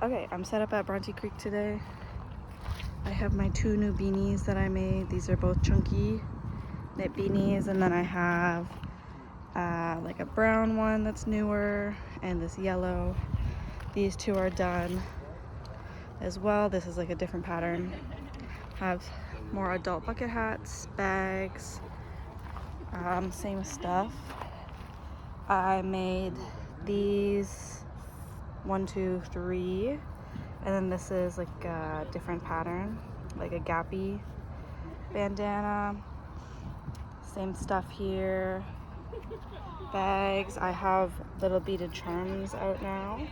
Okay, I'm set up at Bronte Creek today. I have my 2 new beanies that I made. These are both chunky knit beanies, and then I have like a brown one that's newer and this yellow. These 2 are done as well. This is like a different pattern. Have more adult bucket hats, bags, same stuff. I made these 1, 2, 3, and then this is like a different pattern, like a gappy bandana. Same stuff here. Bags. I have little beaded charms out now.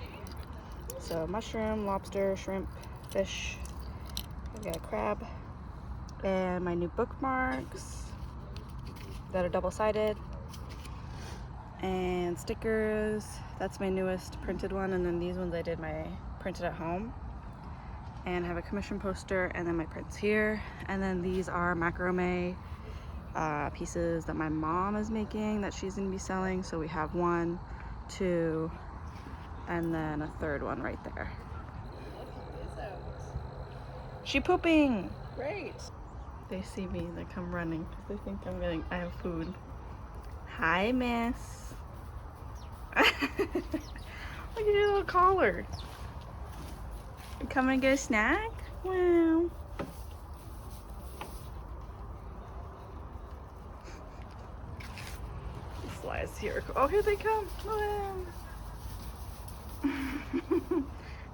So mushroom, lobster, shrimp, fish. I've got a crab. And my new bookmarks that are double-sided. And stickers. That's my newest printed one. And then these ones I did my printed at home. And I have a commission poster, and then my prints here. And then these are macrame pieces that my mom is making that she's gonna be selling. So we have 1, 2, and then a 3rd one right there. She pooping. Great. They see me, they come running because they think I have food. Hi, miss. Look at your little collar. You come and get a snack? Wow. Slides here. Oh, here they come. Wow.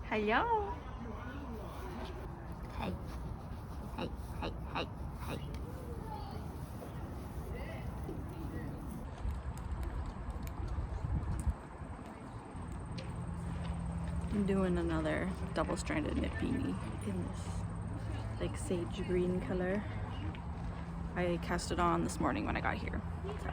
Hello. Hey. Hey, hey, hey, hey. I'm doing another double-stranded knit beanie in this like sage green color. I cast it on this morning when I got here. So.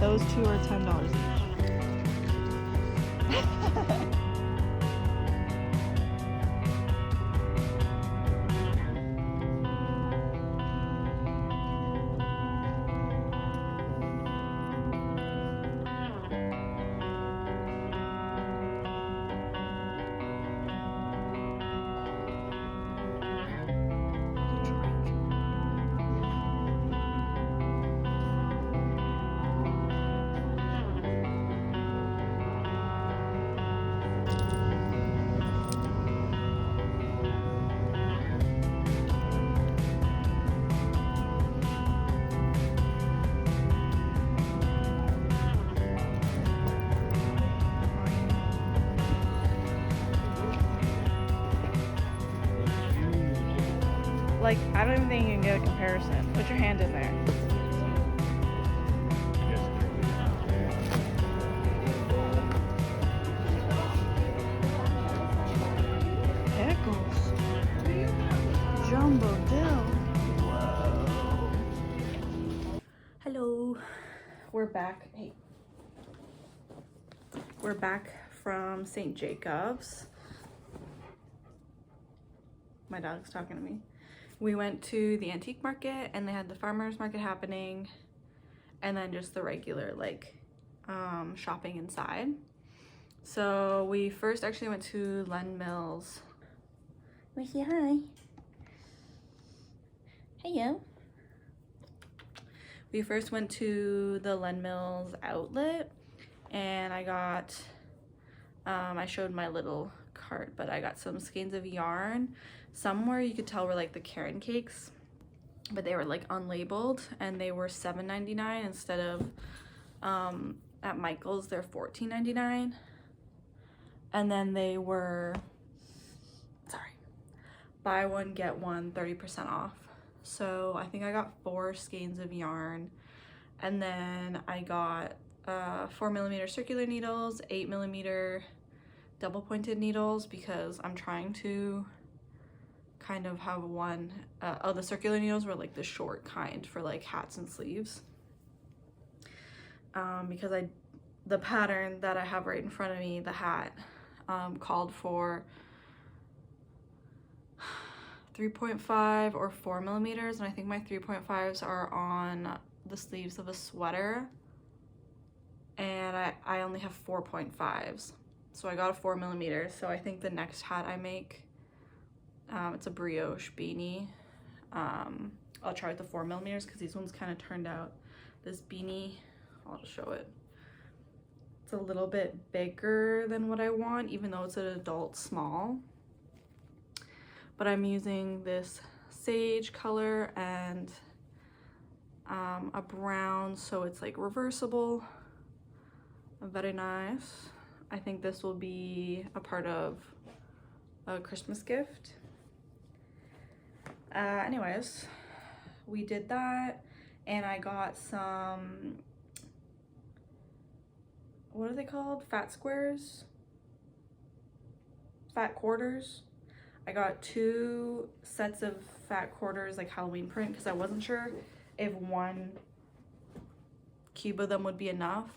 Those 2 are $10 each. Like, I don't even think you can get a comparison. Put your hand in there. Pickles. Jumbo dill. Whoa. Hello. We're back. Hey. We're back from St. Jacobs. My dog's talking to me. We went to the antique market, and they had the farmers market happening, and then just the regular like shopping inside. So we first actually went to Len Mills. We say hi. Hello. We first went to the Len Mills outlet, and I got I showed my little cart, but I got some skeins of yarn. Somewhere you could tell were like the Karen cakes, but they were like unlabeled, and they were $7.99 instead of at Michael's they're $14.99. And then they were, sorry, buy one get one 30% off. So I think I got 4 skeins of yarn, and then I got 4mm circular needles, 8mm double pointed needles, because I'm trying to kind of have one. Oh, the circular needles were like the short kind for like hats and sleeves, because the pattern that I have right in front of me, the hat, called for 3.5 or 4mm, and I think my 3.5s are on the sleeves of a sweater, and I only have 4.5s, so I got a 4mm. So I think the next hat I make, it's a brioche beanie. I'll try with the 4mm because these ones kind of turned out. This beanie, I'll just show it. It's a little bit bigger than what I want, even though it's an adult small. But I'm using this sage color and a brown, so it's like reversible. Very nice. I think this will be a part of a Christmas gift. Anyways, we did that, and I got some, what are they called? Fat squares? Fat quarters? I got 2 sets of fat quarters, like Halloween print, because I wasn't sure if 1 cube of them would be enough.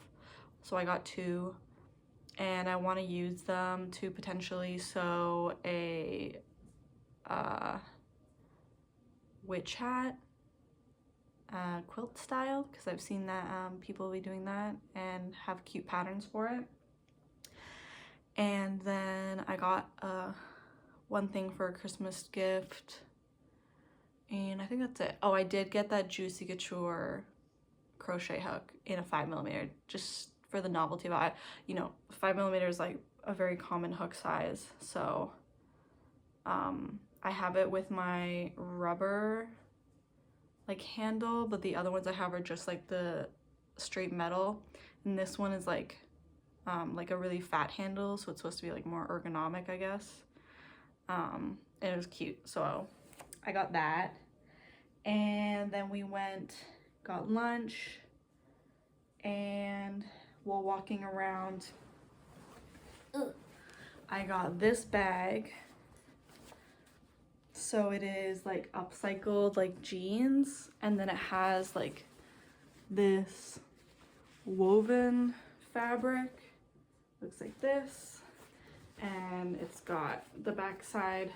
So I got 2, and I want to use them to potentially sew a witch hat, quilt style, because I've seen that people will be doing that and have cute patterns for it. And then I got one thing for a Christmas gift, and I think that's it. Oh, I did get that Juicy Couture crochet hook in a 5mm, just for the novelty of it. You know, 5mm is like a very common hook size, so I have it with my rubber like handle, but the other ones I have are just like the straight metal, and this one is like a really fat handle, so it's supposed to be like more ergonomic, I guess. And it was cute, so I got that. And then we got lunch, and while walking around, I got this bag. So it is like upcycled like jeans, and then it has like this woven fabric, looks like this, and it's got the back side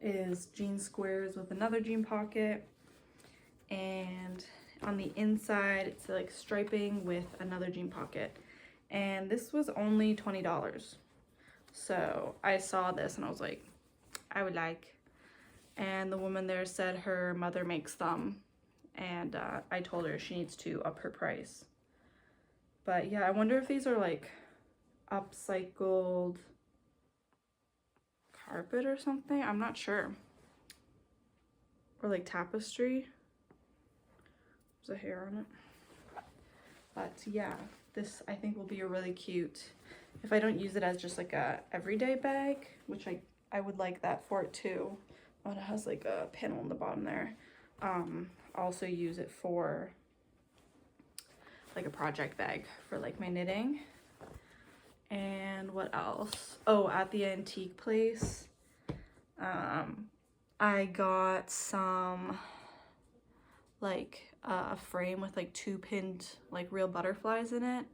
is jean squares with another jean pocket, and on the inside it's like striping with another jean pocket, and this was only $20. So I saw this and I was like, I would like, and the woman there said her mother makes them, and I told her she needs to up her price. But yeah, I wonder if these are like upcycled carpet or something. I'm not sure. Or like tapestry. There's a hair on it. But yeah, this I think will be a really cute, if I don't use it as just like a everyday bag, which I would like that for it too. Oh, it has like a panel on the bottom there. Also use it for like a project bag for like my knitting. And what else? Oh, at the antique place, I got some like a frame with like 2 pinned like real butterflies in it.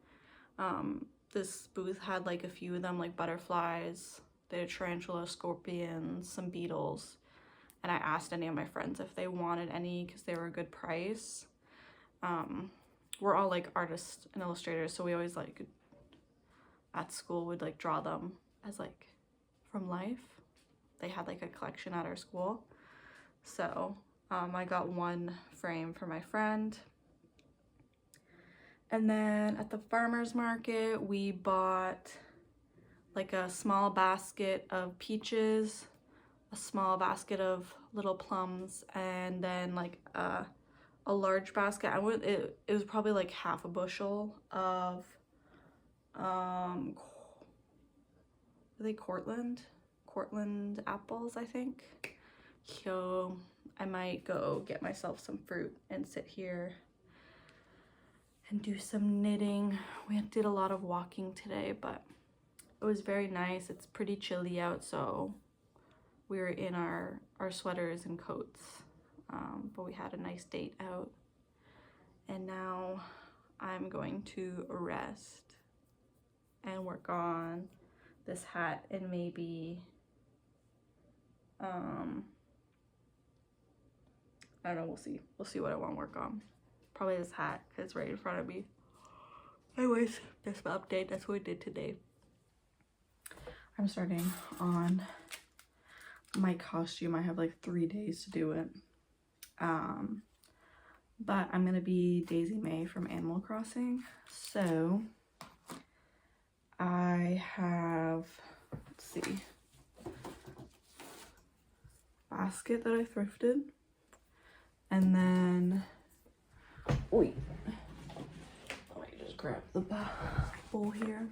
This booth had like a few of them, like butterflies. They had tarantula, scorpions, some beetles, and I asked any of my friends if they wanted any because they were a good price. We're all like artists and illustrators, so we always like at school would like draw them as like from life. They had like a collection at our school, so I got 1 frame for my friend. And then at the farmer's market we bought like a small basket of peaches, a small basket of little plums, and then like a large basket. It was probably like half a bushel of are they Cortland apples, I think. So I might go get myself some fruit and sit here and do some knitting. We did a lot of walking today, but it was very nice. It's pretty chilly out, so we were in our sweaters and coats, but we had a nice date out. And now I'm going to rest and work on this hat and maybe, I don't know, we'll see. We'll see what I want to work on. Probably this hat, because it's right in front of me. Anyways, that's my update. That's what we did today. I'm starting on my costume. I have like 3 days to do it. But I'm gonna be Daisy May from Animal Crossing. So I have, let's see, basket that I thrifted, and then wait, let me just grab the bowl here.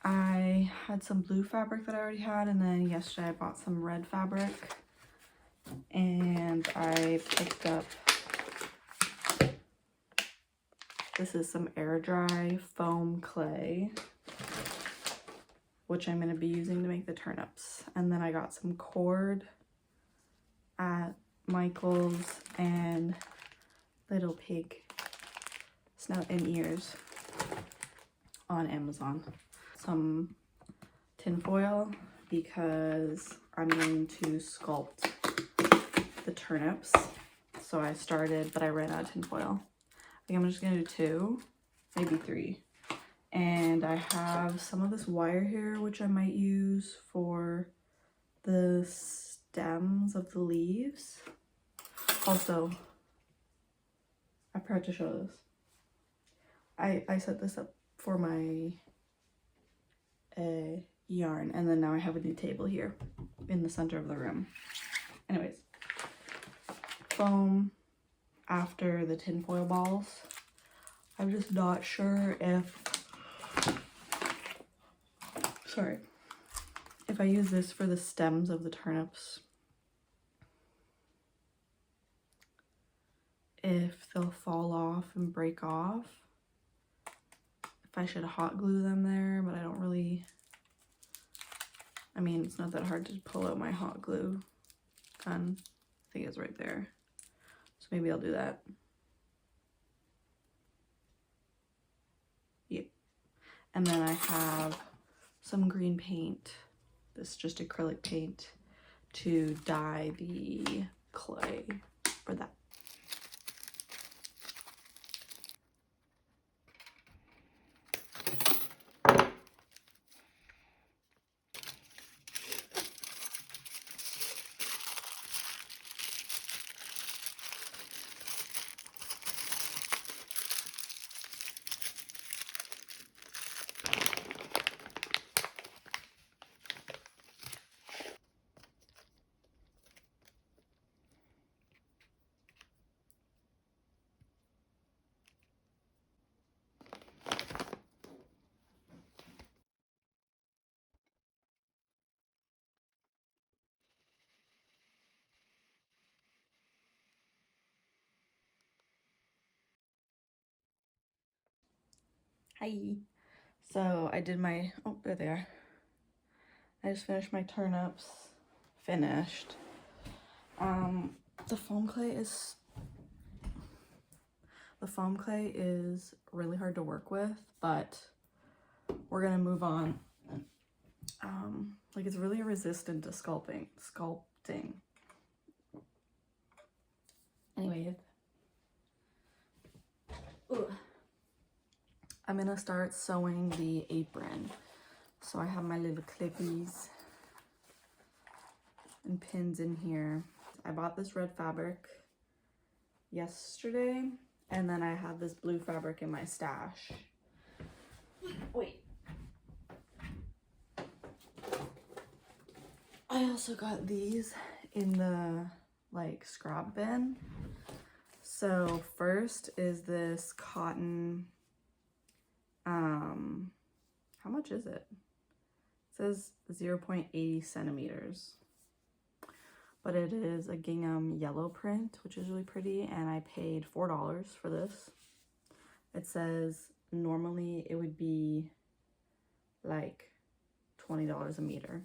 I had some blue fabric that I already had, and then yesterday I bought some red fabric, and I picked up, this is some air dry foam clay, which I'm going to be using to make the turnips. And then I got some cord at Michael's and Little Pig snout and ears on Amazon. Some tinfoil because I'm going to sculpt the turnips. So I started, but I ran out of tinfoil. I think I'm just gonna do 2, maybe 3. And I have some of this wire here, which I might use for the stems of the leaves. Also, I forgot to show this. I set this up for my yarn, and then now I have a new table here in the center of the room. Anyways, foam after the tinfoil balls. I'm just not sure if I use this for the stems of the turnips, if they'll fall off and break off, if I should hot glue them there, but I don't really, I mean, it's not that hard to pull out my hot glue gun. I think it's right there. So maybe I'll do that. Yep. And then I have some green paint. This is just acrylic paint to dye the clay for that. Hi. So I did my, oh, there they are. I just finished my turnips. Finished. The foam clay is really hard to work with, but we're gonna move on. Like, it's really resistant to sculpting. Anyway, I'm gonna start sewing the apron. So I have my little clippies and pins in here. I bought this red fabric yesterday, and then I have this blue fabric in my stash. Wait. I also got these in the like scrap bin. So first is this cotton, how much is it? It says 0.80 centimeters, but it is a gingham yellow print, which is really pretty, and I paid $4 for this. It says normally it would be like $20 a meter.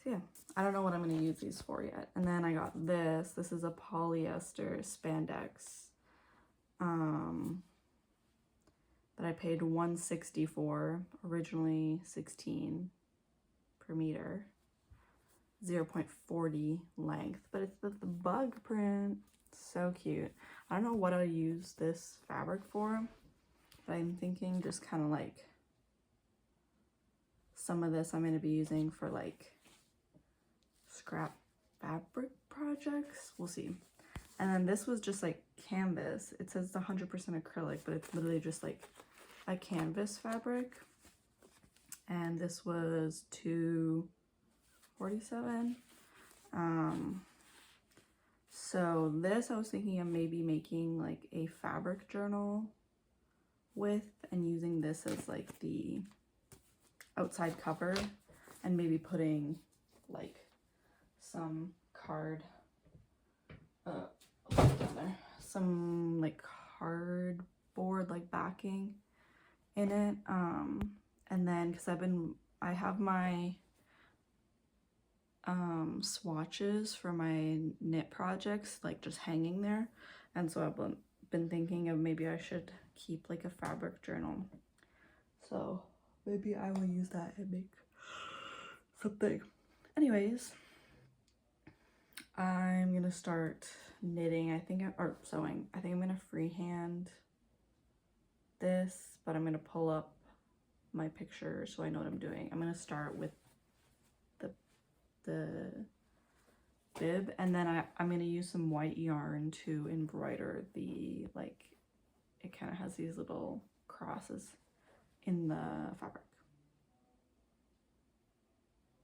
So yeah, I don't know what I'm going to use these for yet. And then I got this. This is a polyester spandex that I paid $1.60 for, originally $16 per meter, 0.40 length, but it's the bug print. So cute. I don't know what I'll use this fabric for, but I'm thinking just kind of like some of this I'm going to be using for like scrap fabric projects. We'll see. And then this was just like canvas. It says it's 100% acrylic, but it's literally just like a canvas fabric. And this was $2.47. So this I was thinking of maybe making like a fabric journal with, and using this as like the outside cover, and maybe putting like some some like cardboard like backing in it, and then because I have my swatches for my knit projects like just hanging there, and so I've been thinking of maybe I should keep like a fabric journal, so maybe I will use that and make something. Anyways, I'm gonna start knitting, or sewing. I think I'm gonna freehand this, but I'm gonna pull up my picture so I know what I'm doing. I'm gonna start with the bib, and then I'm gonna use some white yarn to embroider the, like, it kind of has these little crosses in the fabric.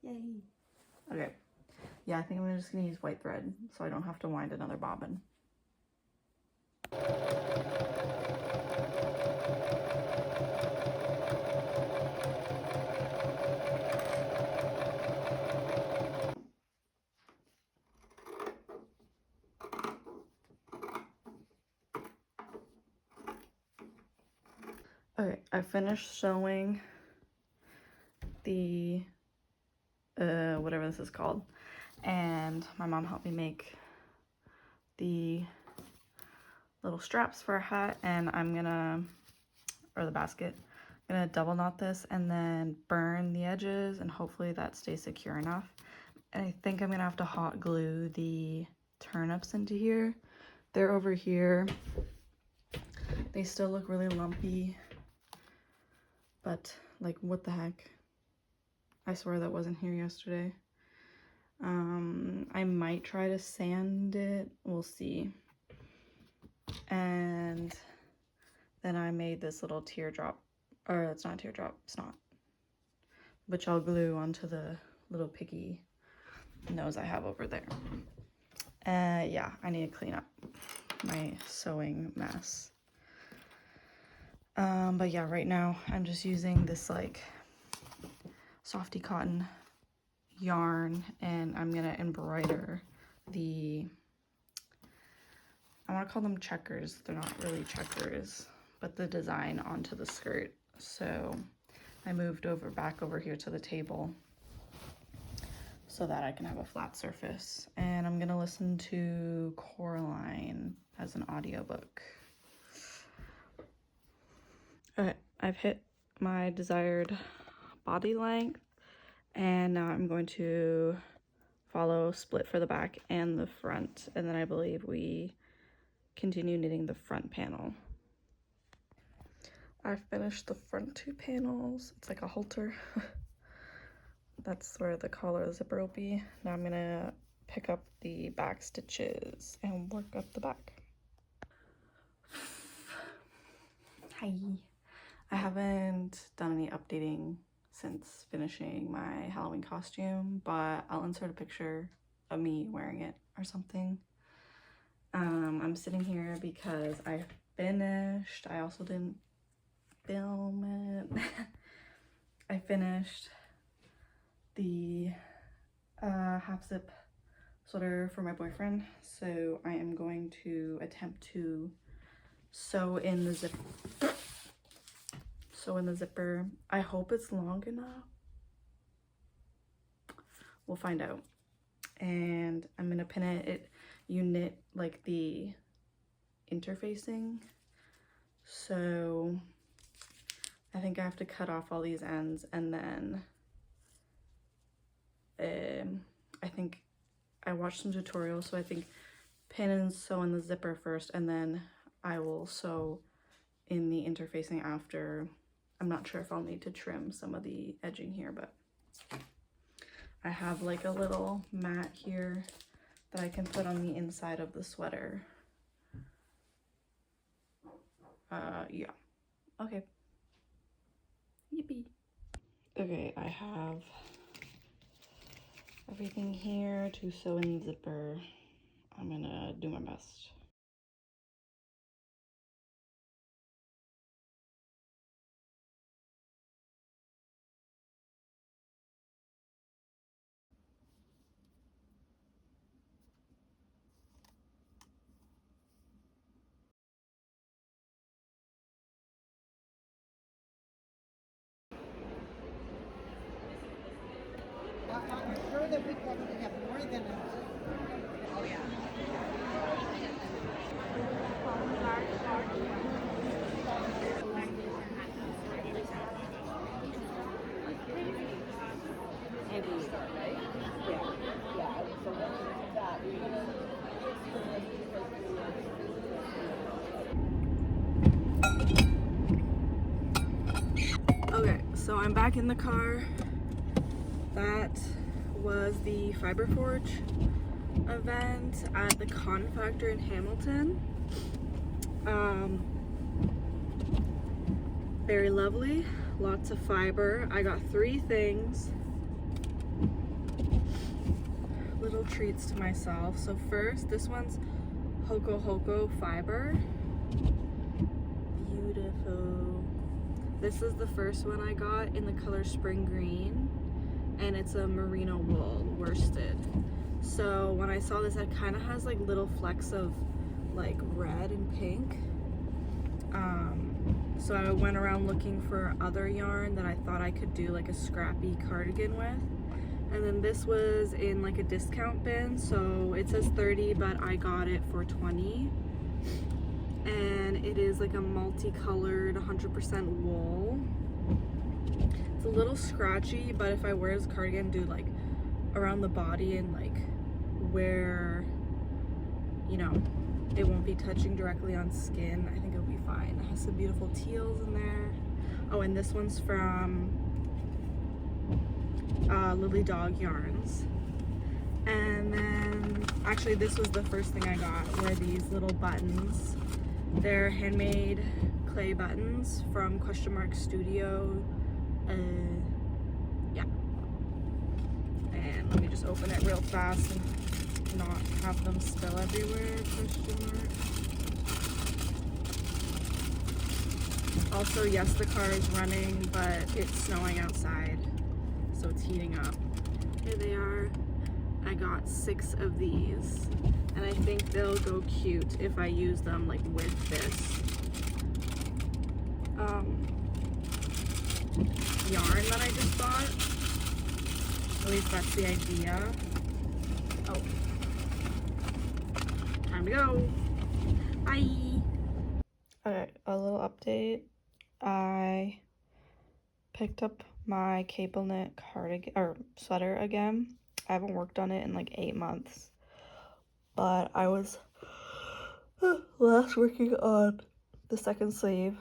Yay. Okay. Yeah, I think I'm just gonna use white thread so I don't have to wind another bobbin. Okay, I finished sewing the whatever this is called, and my mom helped me make the little straps for a hat, and or the basket, I'm gonna double knot this and then burn the edges, and hopefully that stays secure enough. And I think I'm gonna have to hot glue the turnips into here. They're over here. They still look really lumpy, but like, what the heck? I swear that wasn't here yesterday. I might try to sand it. We'll see. And then I made this little teardrop, or it's not a teardrop, it's not, which I'll glue onto the little piggy nose I have over there. Yeah, I need to clean up my sewing mess. But yeah, right now I'm just using this like softy cotton yarn, and I'm gonna embroider I want to call them checkers. They're not really checkers, but the design onto the skirt. So I moved back over here to the table so that I can have a flat surface. And I'm gonna listen to Coraline as an audiobook. Okay, I've hit my desired body length, and now I'm going to follow split for the back and the front, and then I believe we continue knitting the front panel. I finished the front two panels. It's like a halter. That's where the collar zipper will be. Now I'm gonna pick up the back stitches and work up the back. Hi. I haven't done any updating since finishing my Halloween costume, but I'll insert a picture of me wearing it or something. I'm sitting here because I finished. I also didn't film it. I finished the half zip sweater for my boyfriend, so I am going to attempt to sew in the zipper. I hope it's long enough. We'll find out. And I'm gonna pin it. You knit like the interfacing, so I think I have to cut off all these ends, and then I think I watched some tutorials, so I think pin and sew in the zipper first, and then I will sew in the interfacing after. I'm not sure if I'll need to trim some of the edging here, but I have like a little mat here that I can put on the inside of the sweater. Yeah. Okay. Yippee. Okay, I have everything here to sew in the zipper. I'm gonna do my best. I'm sure that we probably have more than enough. Oh, yeah. Maybe, right? Yeah. Yeah. So then that we're gonna Okay, so I'm back in the car. That was the Fiber Forge event at the Con Factor in Hamilton. Very lovely, lots of fiber. I got 3 things, little treats to myself. So first, this one's Hoko Hoko fiber. Beautiful. This is the first one I got in the color Spring Green, and it's a merino wool worsted. So when I saw this, it kind of has like little flecks of like red and pink. So I went around looking for other yarn that I thought I could do like a scrappy cardigan with. And then this was in like a discount bin, so it says 30, but I got it for 20. And it is like a multicolored 100% wool. It's a little scratchy, but if I wear this cardigan, do like around the body and like where, you know, it won't be touching directly on skin, I think it'll be fine. It has some beautiful teals in there. Oh, and this one's from Lily Dog Yarns. And then, actually this was the first thing I got, were these little buttons. They're handmade clay buttons from Studio. Yeah. And let me just open it real fast and not have them spill everywhere. Also, yes, the car is running, but it's snowing outside, so it's heating up. Here they are. I got 6 of these, and I think they'll go cute if I use them like with this yarn that I just bought. At least that's the idea. Oh, time to go. Bye. Okay, a little update. I picked up my cable knit cardigan or sweater again. I haven't worked on it in like 8 months, but I was last working on the second sleeve,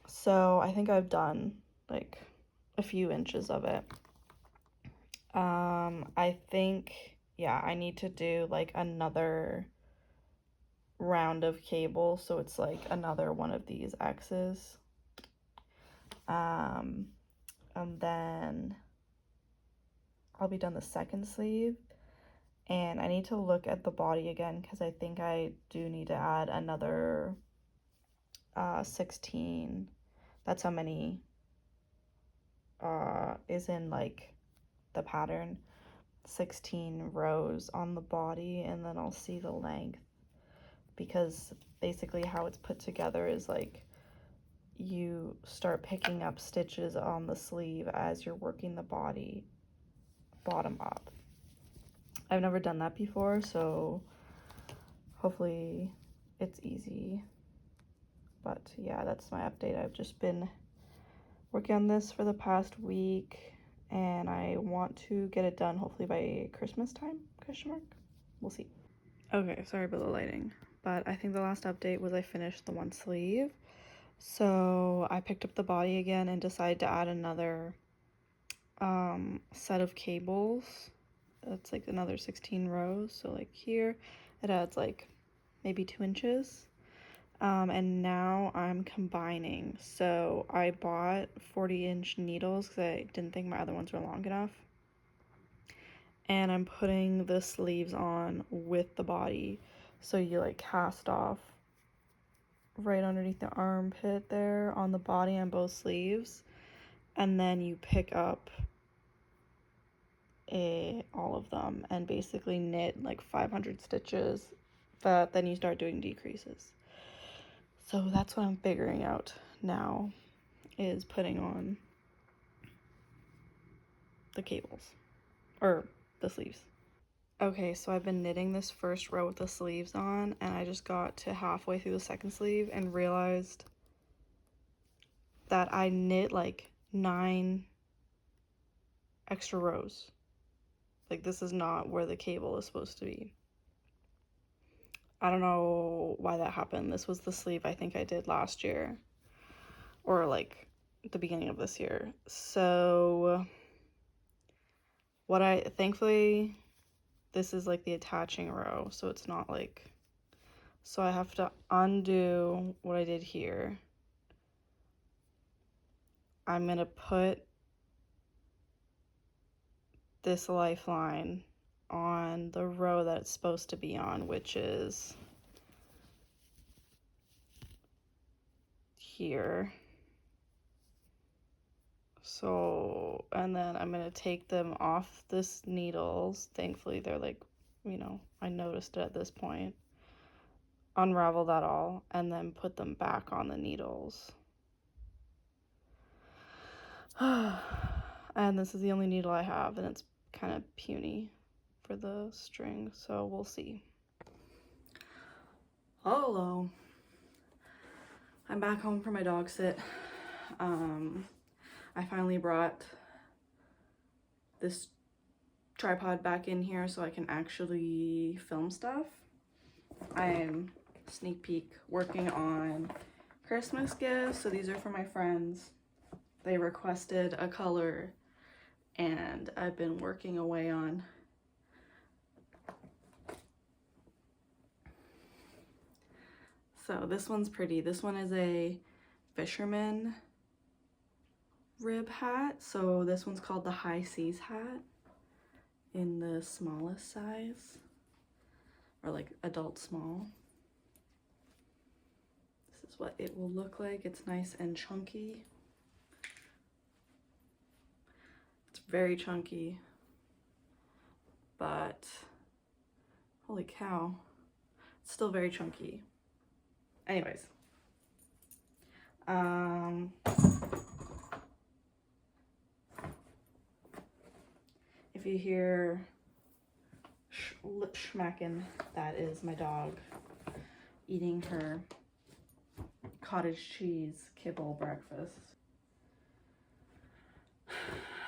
so I think I've done like a few inches of it. I think, yeah, I need to do like another round of cable, so it's like another one of these X's. and then I'll be done the second sleeve. And I need to look at the body again because I think I do need to add another 16. That's how many is in like the pattern. 16 rows on the body, and then I'll see the length, because basically how it's put together is like you start picking up stitches on the sleeve as you're working the body bottom up. I've never done that before, so hopefully it's easy. But yeah, that's my update. I've just been working on this for the past week, and I want to get it done hopefully by Christmas time, question mark. We'll see. Okay, sorry about the lighting, but I think the last update was I finished the one sleeve. So I picked up the body again and decided to add another set of cables. It's like another 16 rows. So like here, it adds like maybe 2 inches. And now I'm combining. So I bought 40-inch needles because I didn't think my other ones were long enough. And I'm putting the sleeves on with the body. So you like cast off right underneath the armpit there on the body on both sleeves. And then you pick up all of them and basically knit like 500 stitches, but then you start doing decreases. So that's what I'm figuring out now, is putting on the cables or the sleeves. Okay, so I've been knitting this first row with the sleeves on, and I just got to halfway through the second sleeve and realized that I knit like 9 extra rows. Like, this is not where the cable is supposed to be. I don't know why that happened. This was the sleeve I think I did last year, or like the beginning of this year. So thankfully this is like the attaching row, so it's not like, so I have to undo what I did here. I'm gonna put this lifeline on the row that it's supposed to be on, which is here. So, and then I'm gonna take them off this needles. Thankfully they're like, you know, I noticed it at this point. Unravel that all and then put them back on the needles. And this is the only needle I have, and it's kind of puny for the string, so we'll see. Hello. I'm back home for my dog sit. I finally brought this tripod back in here so I can actually film stuff. I'm, sneak peek, working on Christmas gifts. So these are for my friends. They requested a color, and I've been working away on so this one's pretty. This one is a fisherman rib hat. So this one's called the High Seas hat in the smallest size, or like adult small. This is what it will look like. It's nice and chunky. It's very chunky, but holy cow, it's still very chunky. Anyways, if you hear lip schmacking, that is my dog eating her cottage cheese kibble breakfast.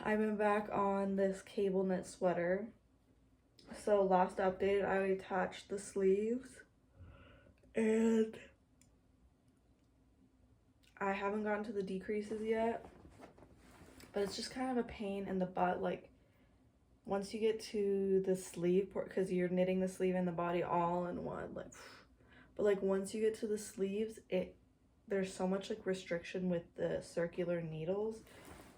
I've been back on this cable knit sweater. So last update, I attached the sleeves, and I haven't gotten to the decreases yet, but it's just kind of a pain in the butt. Like, once you get to the sleeve part, because you're knitting the sleeve and the body all in one, like, but like once you get to the sleeves, there's so much like restriction with the circular needles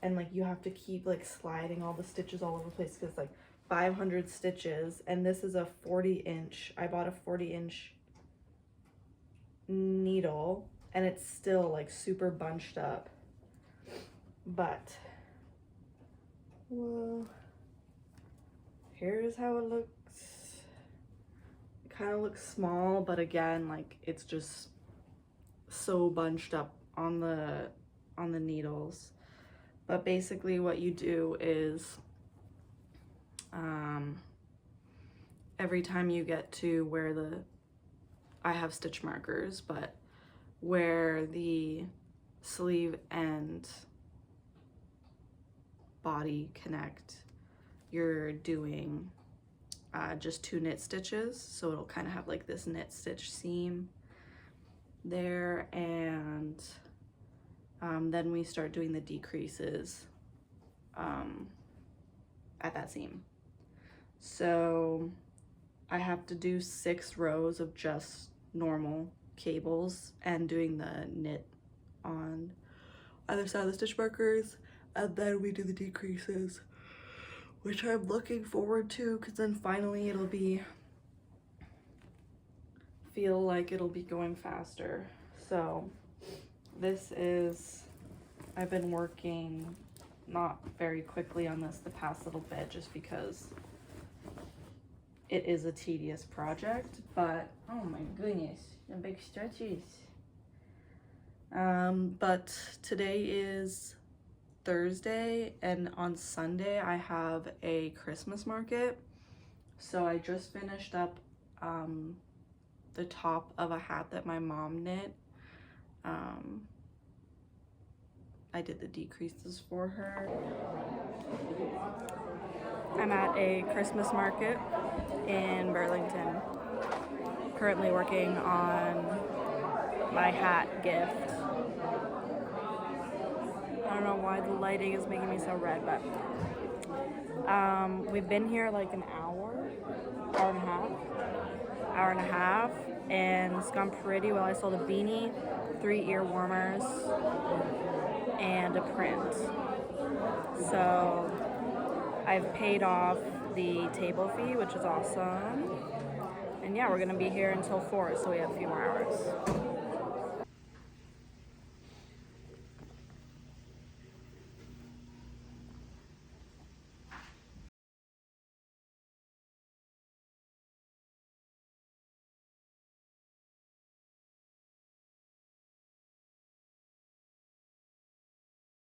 and like you have to keep like sliding all the stitches all over the place because like 500 stitches, and this is a 40-inch. I bought a 40-inch needle and it's still like super bunched up, but well, here's how it looks. It kind of looks small, but again, like it's just so bunched up on the needles. But basically what you do is every time you get to where I have stitch markers, but where the sleeve and body connect, you're doing just 2 knit stitches, so it'll kind of have like this knit stitch seam there, and then we start doing the decreases at that seam. So I have to do 6 rows of just normal cables and doing the knit on either side of the stitch markers, and then we do the decreases, which I'm looking forward to because then finally it'll feel like it'll be going faster. So this is, I've been working not very quickly on this the past little bit just because it is a tedious project, but oh my goodness, the big stretches. But today is Thursday, and on Sunday I have a Christmas market. So I just finished up the top of a hat that my mom knit. I did the decreases for her. I'm at a Christmas market in Burlington, currently working on my hat gift. I don't know why the lighting is making me so red, but we've been here like an hour and a half, and it's gone pretty well. I sold a beanie, 3 ear warmers, and a print. So I've paid off the table fee, which is awesome. And yeah, we're gonna be here until 4, so we have a few more hours.